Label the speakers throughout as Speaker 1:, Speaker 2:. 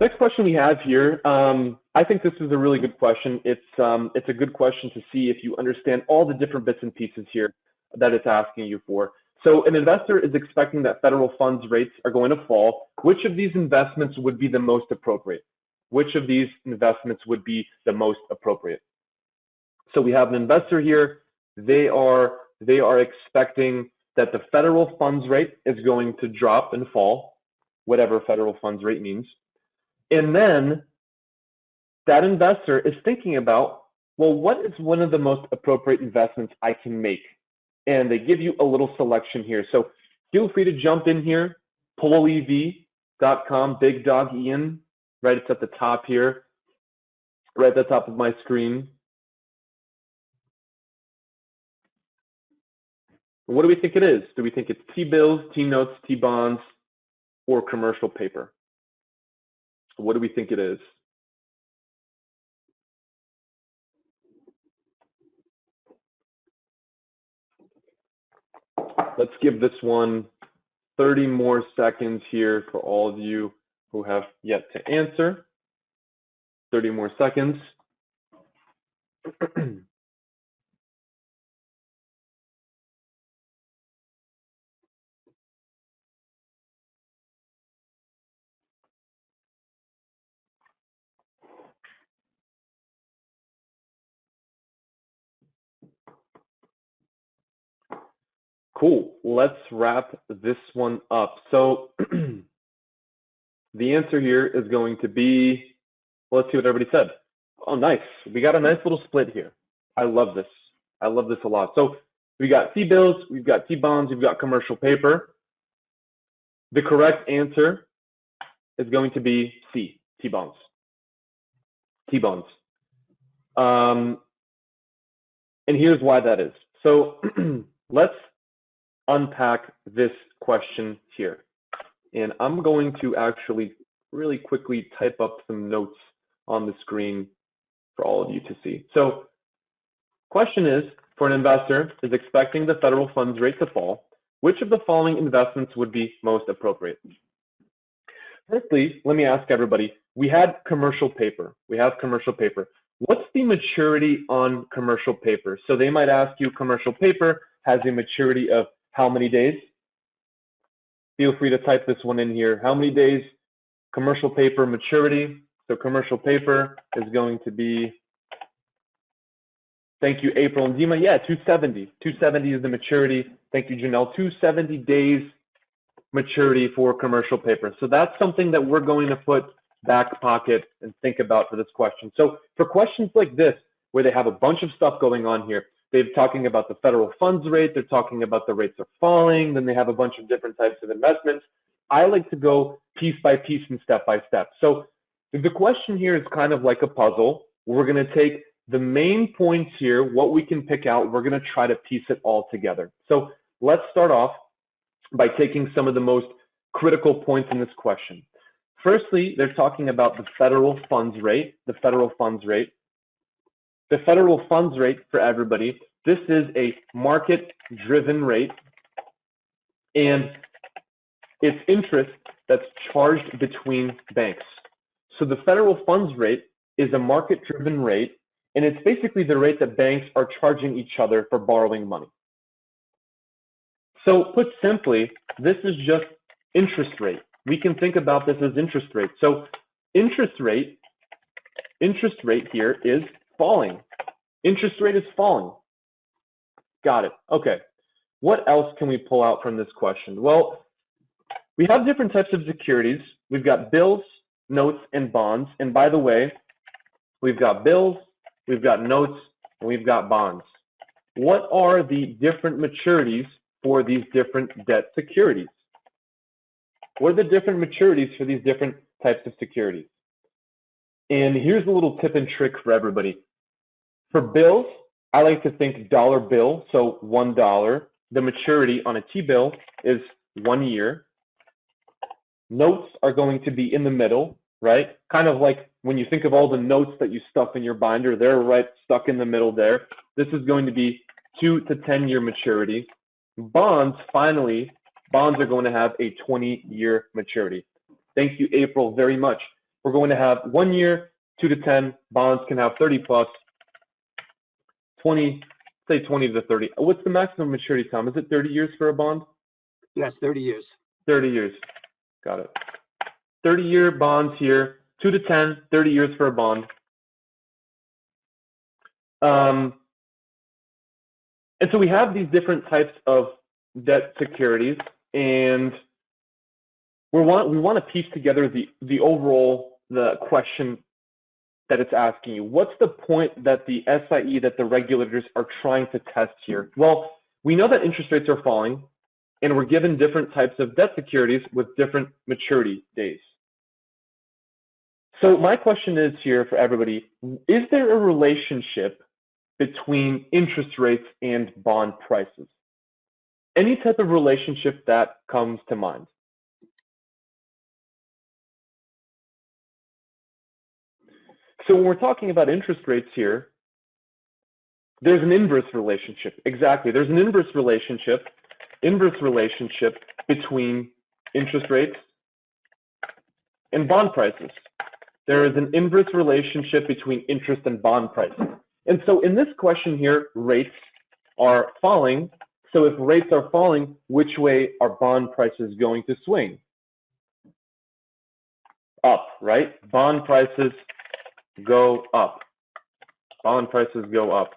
Speaker 1: Next question we have here. I think this is a really good question. It's a good question to see if you understand all the different bits and pieces here that it's asking you for. So an investor is expecting that federal funds rates are going to fall. Which of these investments would be the most appropriate? Which of these investments would be the most appropriate? So we have an investor here. They are expecting that the federal funds rate is going to drop and fall, whatever federal funds rate means. And then that investor is thinking about, well, what is one of the most appropriate investments I can make? And they give you a little selection here. So feel free to jump in here, pololev.com, Big Dog Ian, right? It's at the top here, right at the top of my screen. What do we think it is? Do we think it's T-bills, T-notes, T-bonds, or commercial paper? What do we think it is? Let's give this one 30 more seconds here for all of you who have yet to answer. 30 more seconds. Cool. Let's wrap this one up. So the answer here is going to be, well, let's see what everybody said. Oh, nice. We got a nice little split here. I love this. I love this a lot. So we got T-bills, we've got T-bonds, we've got commercial paper. The correct answer is going to be C, T-bonds. T-bonds. And here's why that is. So let's unpack this question here. And I'm going to actually really quickly type up some notes on the screen for all of you to see. So question is, for an investor is expecting the federal funds rate to fall, which of the following investments would be most appropriate? Firstly, let me ask everybody, we had commercial paper. We have commercial paper. What's the maturity on commercial paper? So they might ask you, commercial paper has a maturity of how many days? Feel free to type this one in here. How many days commercial paper maturity? So commercial paper is going to be, thank you, April and Dima. Yeah, 270. 270 is the maturity. Thank you, Janelle. 270 days maturity for commercial paper. So that's something that we're going to put back pocket and think about for this question. So for questions like this, where they have a bunch of stuff going on here, they're talking about the federal funds rate, they're talking about the rates are falling, then they have a bunch of different types of investments. I like to go piece by piece and step by step. So the question here is kind of like a puzzle. We're going to take the main points here, what we can pick out, we're going to try to piece it all together. So let's start off by taking some of the most critical points in this question. Firstly, they're talking about the federal funds rate, the federal funds rate. The federal funds rate for everybody, this is a market-driven rate, and it's interest that's charged between banks. So the federal funds rate is a market-driven rate, and it's basically the rate that banks are charging each other for borrowing money. So put simply, this is just interest rate. We can think about this as interest rate. So interest rate here is falling. Interest rate is falling. Got it. Okay. What else can we pull out from this question? Well, we have different types of securities. We've got bills, notes, and bonds. And by the way, we've got bills, we've got notes, and we've got bonds. What are the different maturities for these different debt securities? What are the different maturities for these different types of securities? And here's a little tip and trick for everybody. For bills, I like to think dollar bill, so $1. The maturity on a T-bill is 1 year. Notes are going to be in the middle, right? Kind of like when you think of all the notes that you stuff in your binder, they're right stuck in the middle there. This is going to be 2 to 10 year maturity. Bonds, finally, bonds are going to have a 20-year maturity. Thank you, April, very much. we're going to have 1 year, 2 to 10. Bonds can have 30 plus, 20, say 20 to 30. What's the maximum maturity time? Is it 30 years for a bond?
Speaker 2: Yes, 30 years.
Speaker 1: 30 years. Got it. 30-year bonds here, 2 to 10, 30 years for a bond. And so we have these different types of debt securities, and we want to piece together the overall question that it's asking you. What's the point that the SIE, that the regulators are trying to test here? Well, we know that interest rates are falling, and we're given different types of debt securities with different maturity days. So my question is here for everybody, is there a relationship between interest rates and bond prices? Any type of relationship that comes to mind? So when we're talking about interest rates here, there's an inverse relationship. Exactly, there's an inverse relationship between interest rates and bond prices. There is an inverse relationship between interest and bond prices. And so in this question here, rates are falling. So if rates are falling, which way are bond prices going to swing? Up, right? Bond prices go up. Bond prices go up.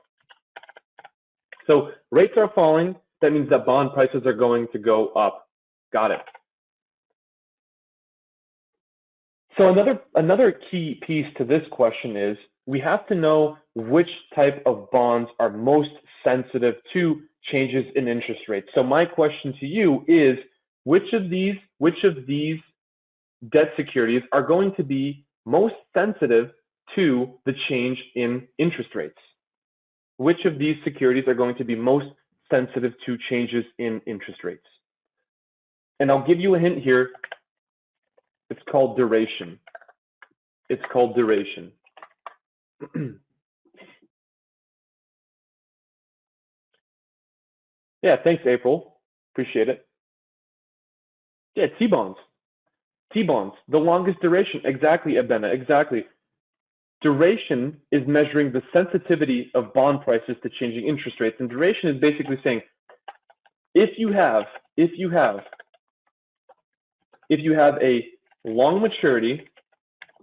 Speaker 1: So rates are falling. That means that bond prices are going to go up. Got it. So another key piece to this question is we have to know which type of bonds are most sensitive to changes in interest rates. So my question to you is, which of these debt securities are going to be most sensitive to the change in interest rates? Which of these securities are going to be most sensitive to changes in interest rates? And I'll give you a hint here. It's called duration. It's called duration. Yeah, thanks, April. Appreciate it. Yeah, T-bonds. T-bonds, the longest duration. Exactly, Abena, exactly. Duration is measuring the sensitivity of bond prices to changing interest rates. And duration is basically saying, if you have a long maturity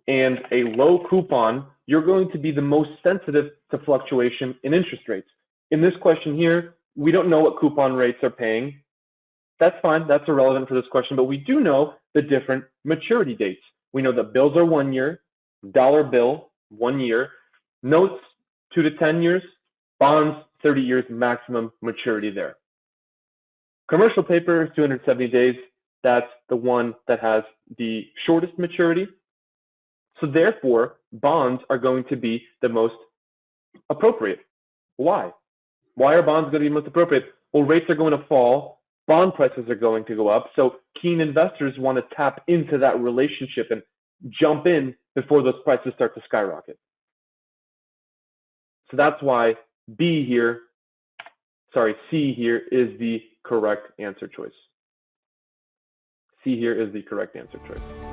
Speaker 1: and a low coupon, you're going to be the most sensitive to fluctuation in interest rates. In this question here, we don't know what coupon rates are paying. That's fine, that's irrelevant for this question, but we do know the different maturity dates. We know that bills are 1 year, dollar bill, 1 year, notes 2 to 10 years, bonds 30 years maximum maturity there. Commercial paper, 270 days, that's the one that has the shortest maturity. So therefore, bonds are going to be the most appropriate. Why? Why are bonds going to be most appropriate? Well, rates are going to fall, bond prices are going to go up, so keen investors want to tap into that relationship and jump in before those prices start to skyrocket. So that's why C here is the correct answer choice. C here is the correct answer choice.